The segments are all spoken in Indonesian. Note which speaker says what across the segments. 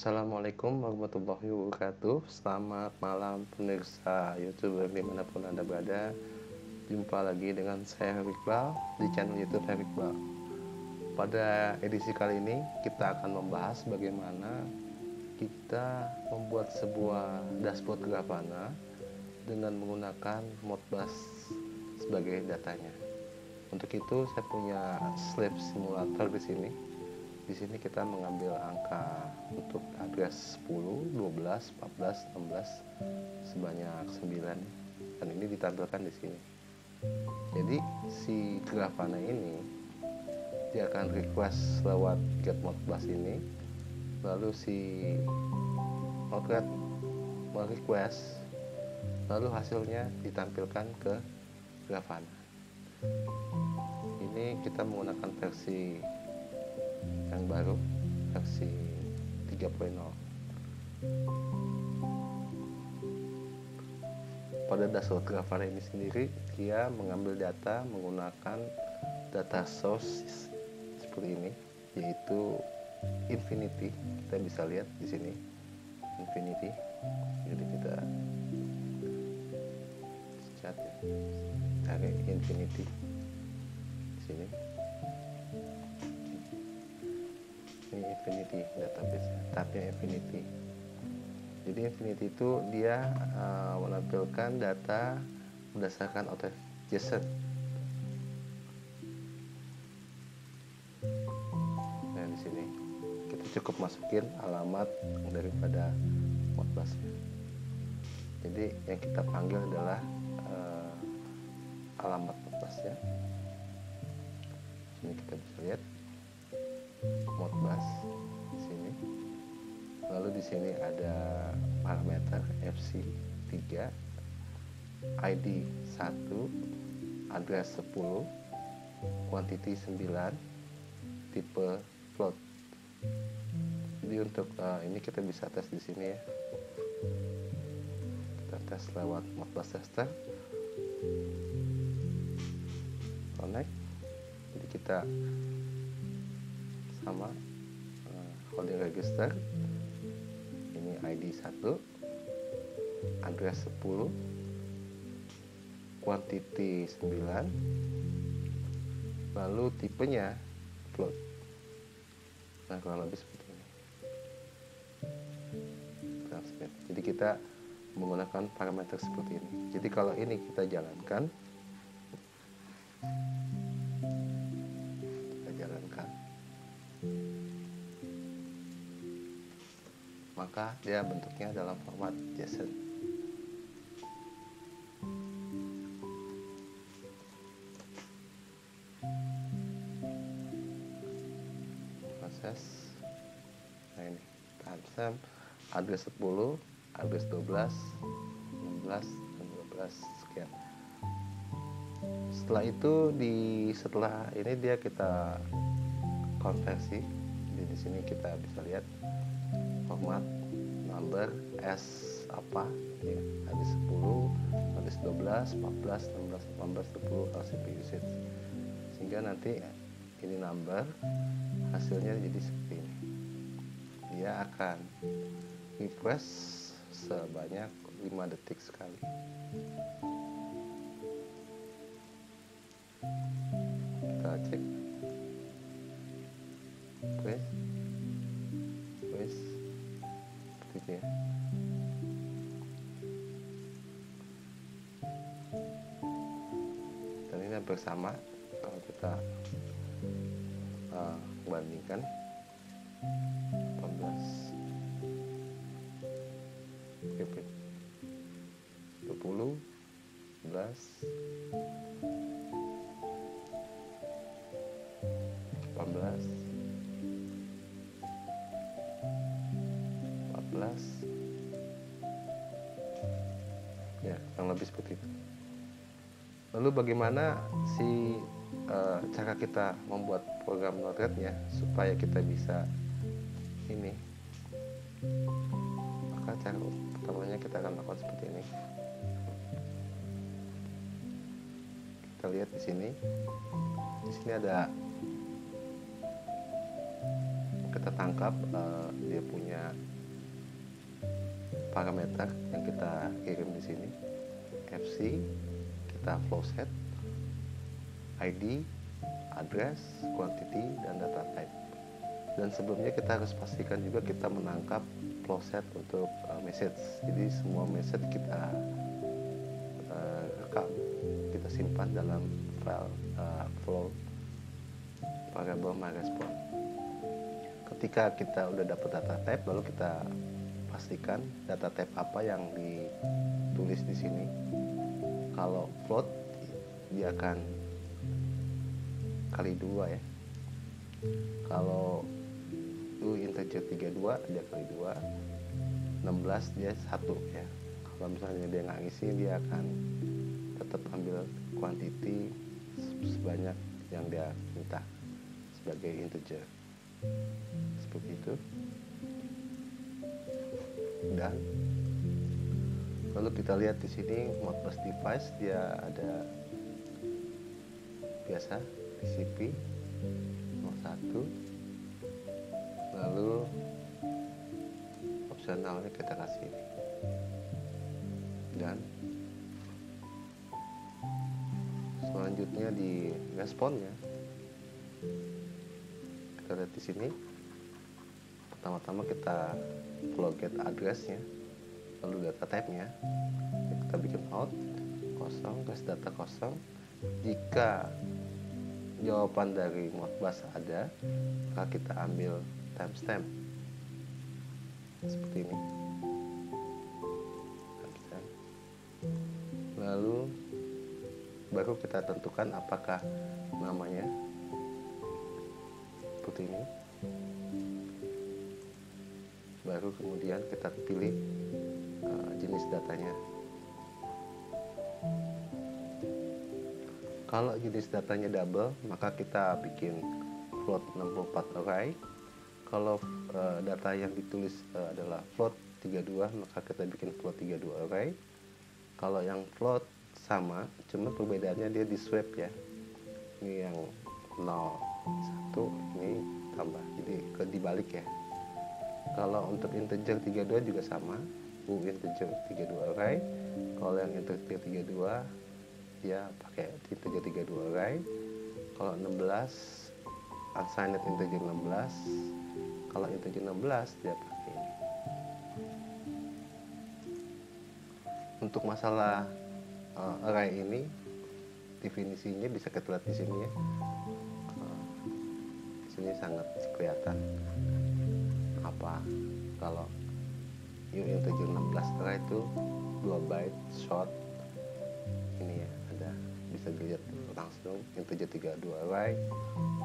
Speaker 1: Assalamualaikum warahmatullahi wabarakatuh. Selamat malam pemirsa YouTuber dimanapun Anda berada. Jumpa lagi dengan saya Heru Iqbal di channel YouTube Heru Iqbal. Pada edisi kali ini kita akan membahas bagaimana kita membuat sebuah dashboard Grafana dengan menggunakan Modbus sebagai datanya. Untuk itu saya punya slab simulator di sini. Di sini kita mengambil angka untuk address 10, 12, 14, 16 sebanyak 9 dan ini ditampilkan di sini. Jadi si Grafana ini dia akan request lewat get Modbus ini, lalu si Modred merequest, lalu hasilnya ditampilkan ke Grafana. Ini kita menggunakan versi yang baru, versi 3.0. Pada dashboard Grafana ini sendiri dia mengambil data menggunakan data source seperti ini, yaitu Infinity. Kita bisa lihat di sini Infinity. Jadi kita chat ya, cari Infinity di sini. Ini Infinity database, tabnya Infinity. Jadi Infinity itu dia menampilkan data berdasarkan authentication. Nah di sini kita cukup masukin alamat daripada Modbusnya. Jadi yang kita panggil adalah alamat Modbusnya. Ini kita bisa lihat Modbus di sini. Lalu di sini ada parameter FC 3, ID 1, address 10, quantity 9, tipe float. Jadi untuk ini kita bisa tes di sini ya. Kita tes lewat Modbus tester. Connect. Jadi kita sama holding register. Ini ID 1, address 10, quantity 9, lalu tipenya float. Nah kurang lebih seperti ini. Jadi kita menggunakan parameter seperti ini. Jadi kalau ini kita jalankan, maka dia bentuknya dalam format JSON. Proses. Nah ini timestamp address 10, address 12, 16 dan 12 sekian. Setelah itu setelah ini dia kita konversi. Jadi di sini kita bisa lihat format number S apa ya, ada 10, ada 12, 14, 16, 18, 20 LCP usage, sehingga nanti ini number hasilnya jadi seperti ini. Dia akan refresh sebanyak 5 detik sekali. Kita cek seperti itu ya. Dan ini hampir sama kalau kita bandingkan 18, 20, 11, 18, 14 ya, kurang lebih seperti itu. Lalu bagaimana cara kita membuat program Node-RED-nya supaya kita bisa ini? Maka cara pertamanya kita akan lakukan seperti ini. Kita lihat di sini. Di sini ada kita tangkap dia punya parameter yang kita kirim di sini, FC, kita flow set, ID, address, quantity, dan data type. Dan sebelumnya kita harus pastikan juga kita menangkap flow set untuk message. Jadi semua message kita rekam, kita simpan dalam file flow variable myResponse. Ketika kita udah dapat data type, lalu kita pastikan data type apa yang ditulis di sini. Kalau float, dia akan kali 2 ya. Kalau integer 32, dia kali 2. 16 dia 1 ya. Kalau misalnya dia nggak ngisi, dia akan tetap ambil quantity sebanyak yang dia minta sebagai integer. Seperti itu. Dan lalu kita lihat di sini Modbus device, dia ada biasa TCP 01, lalu opsionalnya kita kasih ini. Dan selanjutnya di responnya kita lihat di sini. Pertama-tama kita flow get addressnya, lalu data type-nya kita bikin out kosong, terus data kosong. Jika jawaban dari Modbus ada, maka kita ambil timestamp seperti ini. Lalu baru kita tentukan apakah namanya seperti ini. Baru kemudian kita pilih jenis datanya. Kalau jenis datanya double, maka kita bikin float 64 array. Kalau data yang ditulis adalah float 32, maka kita bikin float 32 array. Kalau yang float sama, cuma perbedaannya dia di swap ya. Ini yang 01, ini tambah, jadi dibalik ya. Kalau untuk integer 32 juga sama, integer 32 array. Kalau yang integer 32 dia pakai integer 32 array. Kalau 16 unsigned integer 16. Kalau integer 16 dia pakai ini. Untuk masalah array ini, definisinya bisa kita lihat di sini ya. Di sini sangat kelihatan apa kalau integer 16 array itu 2 byte short. Ini ya, ada bisa dilihat langsung integer 32 array.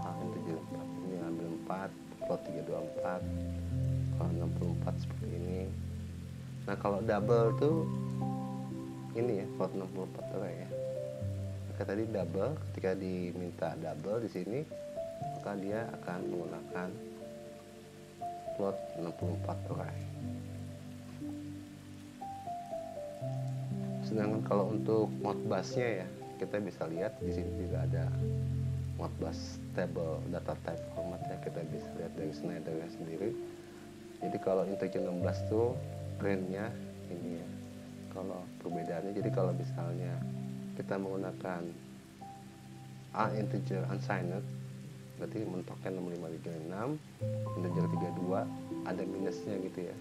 Speaker 1: Kalau integer 4 ini ambil 4, float 324. Kalau 64 seperti ini. Nah, kalau double tuh ini ya, float 64 array ya. Maka tadi double, ketika diminta double di sini, maka dia akan menggunakan float 64 array. Sedangkan kalau untuk Modbus-nya ya, kita bisa lihat di sini juga ada Modbus table data type format ya, kita bisa lihat dari Schneider-nya sendiri. Jadi kalau integer 16 tuh range-nya ini ya. Kalau perbedaannya, jadi kalau misalnya kita menggunakan integer unsigned, berarti mentoknya 6536, integer 32 ada minusnya gitu ya.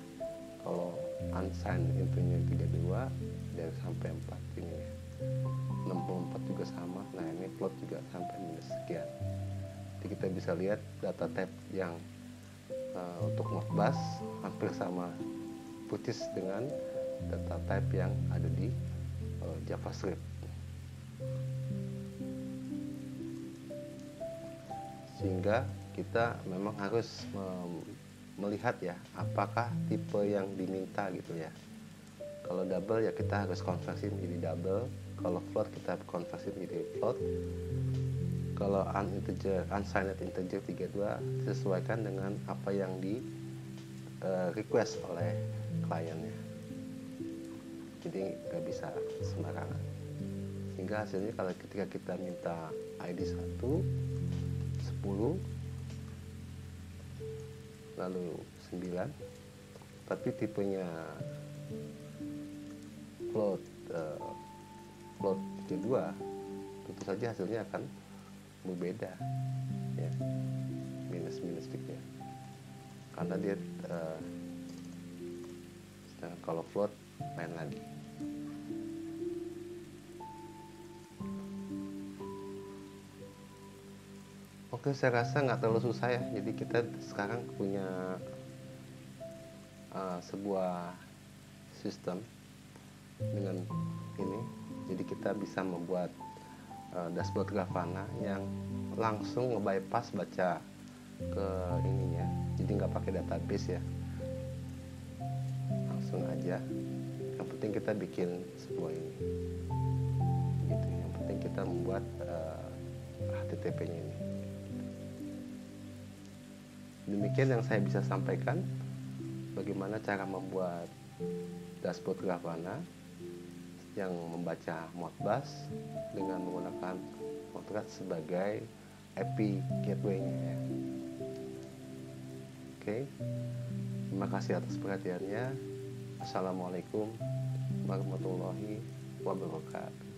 Speaker 1: Kalau unsigned integer 32 dari sampai 4 ini ya. 64 juga sama. Nah, ini float juga sampai minus sekian. Jadi kita bisa lihat data type yang untuk Modbus hampir sama persis dengan data type yang ada di JavaScript. Sehingga kita memang harus melihat ya, apakah tipe yang diminta gitu ya. Kalau double ya kita harus konversi menjadi double. Kalau float kita konversi menjadi float. Kalau unsigned integer 32 disesuaikan dengan apa yang di request oleh kliennya. Jadi nggak bisa sembarangan. Sehingga hasilnya kalau ketika kita minta ID 1, 10, lalu 9, tapi tipenya float float kedua, tentu saja hasilnya akan berbeda ya, minus peaknya, karena dia sedangkan kalau float main lagi. Oke, saya rasa nggak terlalu susah ya. Jadi kita sekarang punya sebuah sistem dengan ini. Jadi kita bisa membuat dashboard Grafana yang langsung nge-bypass baca ke ininya. Jadi nggak pakai database ya, langsung aja. Yang penting kita bikin sebuah ini, gitu. Yang penting kita membuat HTTP-nya ini. Demikian yang saya bisa sampaikan, bagaimana cara membuat dashboard Grafana yang membaca Modbus dengan menggunakan Modbus sebagai API gateway-nya ya. Oke, terima kasih atas perhatiannya. Assalamualaikum warahmatullahi wabarakatuh.